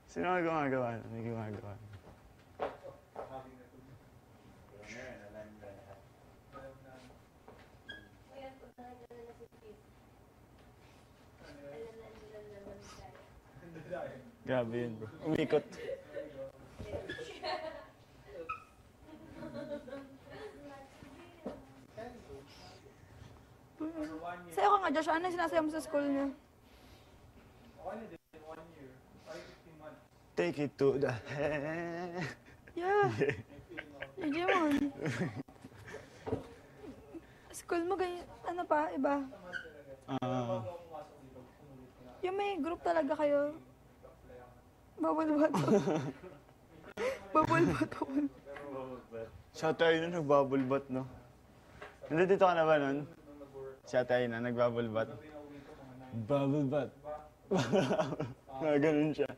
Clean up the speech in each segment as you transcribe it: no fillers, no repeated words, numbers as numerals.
Sino nga gumagawa? May gumagawa. Grabe yun, bro. Umikot. Sayo ka nga, Josh. Ano yung sinasayaw mo sa school niyo? Take it to the head. Yeah. Hindi mo. School mo ganyan, ano pa, iba? Yung may group talaga kayo. Bawal bato. Bawal bato. Siya tayo na nagbubble bath, no? Nandito ka na ba nun? Siya tayo na nagbubble bath. Bubble bath. Ganun siya.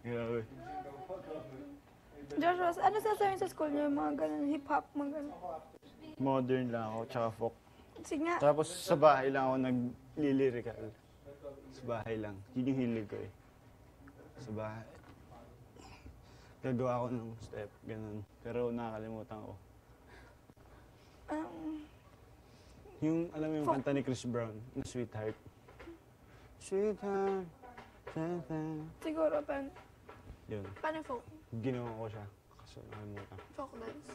Grabe. Joshua, ano sasabihin sa school niyo? Mga ganun, hip-hop, mga ganun. Modern lang ako, tsaka folk. Sige nga. Tapos sa bahay lang ako nag-lyrical. Sa bahay lang. Yun yung hilig ko eh. Sa bahay. Gagawa ako ng step, ganun. Pero nakakalimutan ko. Yung, alam mo yung kanta ni Chris Brown, na Sweetheart. Sweetheart, sweetheart. Siguro, Yun. paano folk? Ginawa ko siya. Kaso nakalimutan. Folk dance?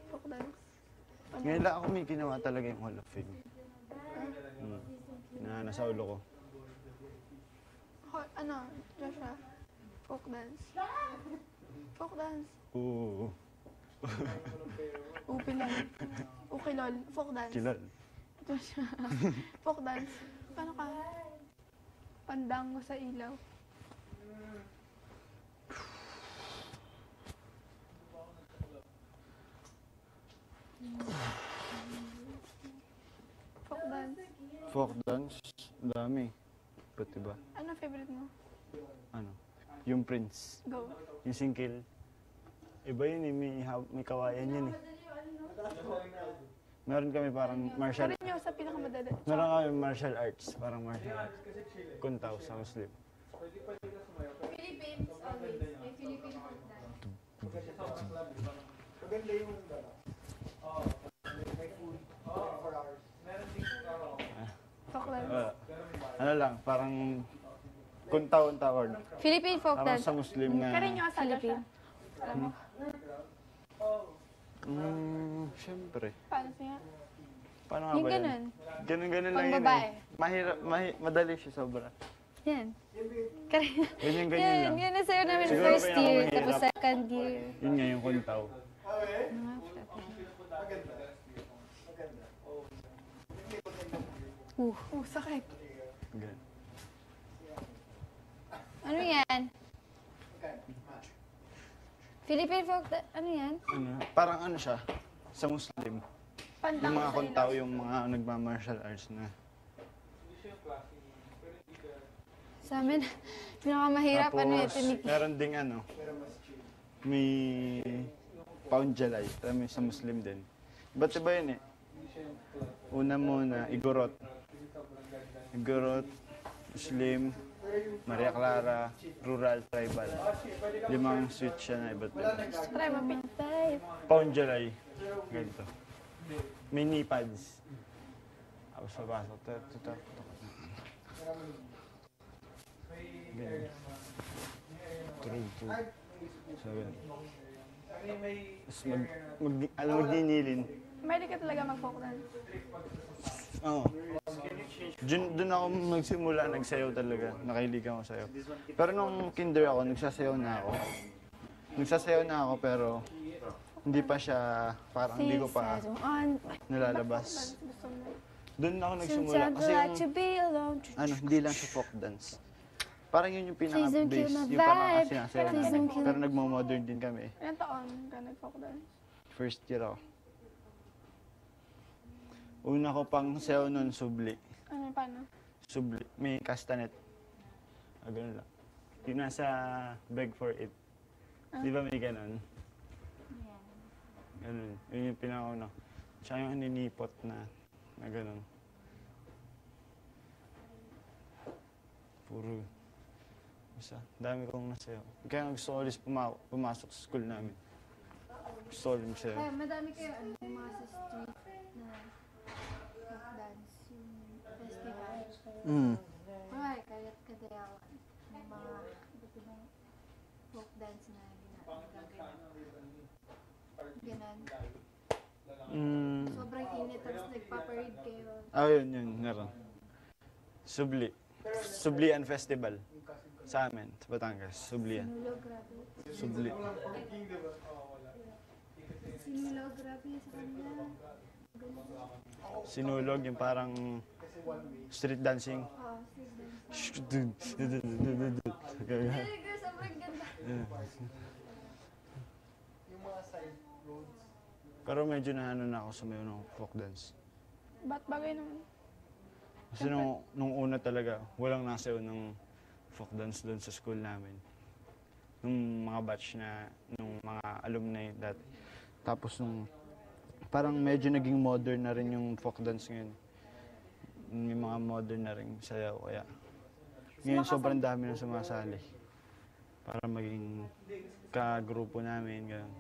Folk dance? Ngayon lang ako may ginawa talaga yung Hall of Fame. Na nasa ulo ko. Ano, Joshua? Folk dance? Folk dance? Oo. Upilol. Ukilol. Folk dance? Kilal. Joshua. Folk dance? Paano ka? Pandango sa ilaw. Folk dance? Folk dance? Ang dami. Ba't diba? Ano favorite mo? Ano? Yung Prince. Go. Yung singkil. Iba yun eh. May kawayan yun eh. Meron kami parang martial... Meron nyo sa pinakamadali. Meron kami martial arts. Parang martial arts. Kuntaw sa Muslim. Philippines always. May Philippine folk dance. Maganda yung may food for hours. Folk dance. Ano lang, parang kuntaw ang tawag. Philippine folk Parang dance. sa Muslim na... Kaya nyo asala siya. Alam mo? Siyempre. Paano siya? Paano nga Yung ba yan? ganun. Ganun lang Pang yun babae. eh. Madali siya sobra. Yan. Ganyan Yan, lang. yan na sa'yo namin Siguro first year, pinakamahirap. tapos second year. Yun nga yung kuntaw. Sakit. Ganun. Ano yan? Philippine folk dance, ano yan? Parang ano siya, sa Muslim. Yung Pandango mga sa kuntaw, ilaw. yung mga nagma-martial arts na. Sa amin, pinakamahirap ano Tapos, ito ni meron ding ano, may pound jalay, may sa Muslim din. Ba't iba yun eh? Una muna, igorot. Igorot, Muslim, Maria Clara, rural, tribal. 5 switch siya na iba't iba. Try mo, Pin. Pound jalay. Ganito. May knee pads. Tapos papasok. Ganyan. Turug. So, ganyan. Tapos magninilin. Pwede ka talaga mag-folk dance. Oo. Doon ako nagsimula, nagsayaw talaga. Nakahilig ako sayaw. Pero nung kinder ako, nagsasayaw na ako pero hindi pa siya, parang hindi ko pa nalalabas. Doon ako nagsimula kasi yung, hindi lang siya folk dance. Parang yun yung pinaka-base, yung parang sinasayaw namin. Pero nagmo-modern din kami. Ilan taon ka nag-folk dance? First year ako. Una ko pang sayaw nun, subli. Ano, paano? Subli. May castanet. Ganun lang. Yung nasa beg for it. Di ba may ganun? Ganun. Yun yung pinakauna. Tsaka yung ninipot na ganun. Puro. Isa. Dami kong nasayaw. Kaya nga gusto ko ulit pumasok sa school namin. Gusto ko ulit magsayaw. Kaya madami kayo, ano, yung mga sa street na dance, yung festival. Mm. Alright, kaya't kadayawan. Yung mga iba't ibang folk dance na ginagawa. Ganon. Mm. Sobrang init, tapos nagpaparade kayo. Yun, meron. Sublian Festival. Sa amin, sa Batangas. Sublian. Sinulog, grabe. Subli. Sinulog, grabe sa kanila. Sinulog, yung parang street dancing. Oo, street dance. Kaya- Talaga, sobrang ganda. Yung mga side roads. Pero medyo naano na ako sa may ng folk dance. Ba't bagay naman? Kasi nung una talaga, walang nasayaw ng folk dance doon sa school namin. Nung mga batch na, nung mga alumni dati. Tapos parang medyo naging modern na rin yung folk dance ngayon. May mga modern na rin sayaw, kaya ngayon sobrang dami na sumasali. Para maging ka-grupo namin, gano'n.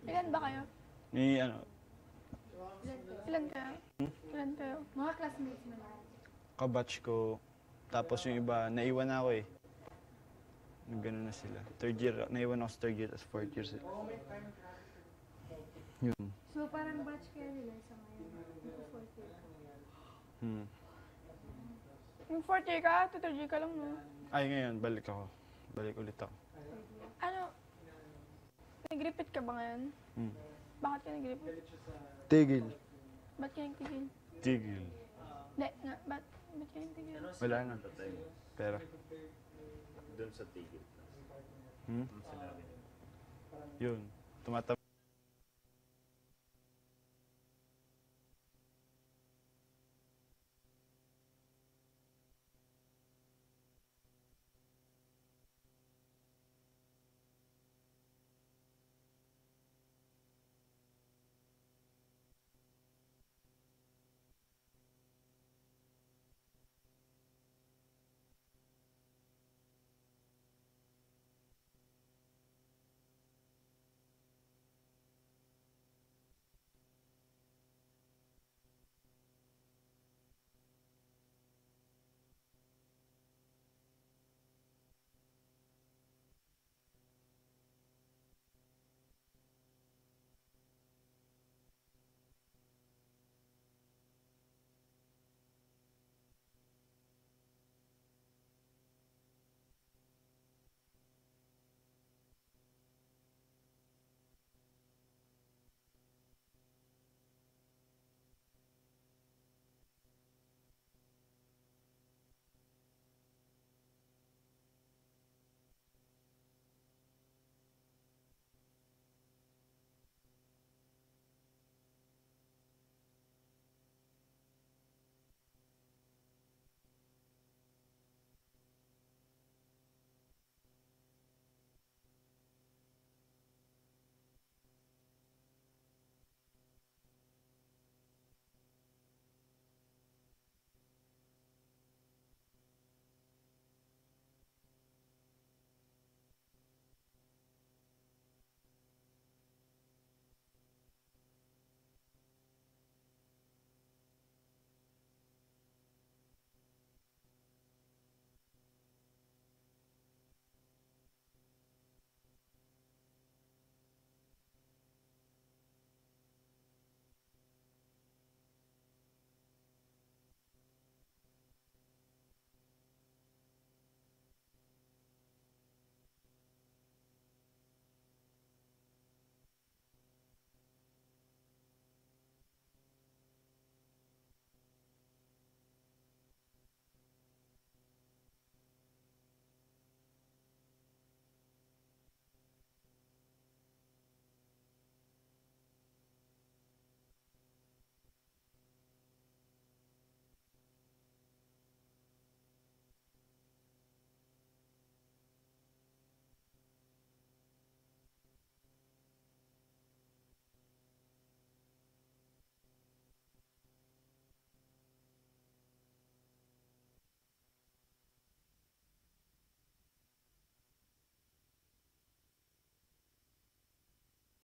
Ilan ba kayo? May Ilan kayo? Ilan kayo? Mga classmates mo lahat. kabatch ko, tapos yung iba, naiwan na ako eh. Gano'n na sila. Third year, naiwan ako sa third year, tapos fourth year sila. Yun. So parang batch kayo nila sa ngayon. Ito 40. Hmm. Yung fourth year ka, to third year ka lang, no? Ay, ngayon, balik ako. Balik ulit ako. Ano? Nag-repeat ka ba ngayon? Hmm. Bakit ka nag-repeat? Tigil. Ba't ka nagtigil? Tigil. Hindi, nga, ba't ka nagtigil? Wala na. Pero, Doon sa tigil. hmm? Ang sinabi niya. Yun. Tumatab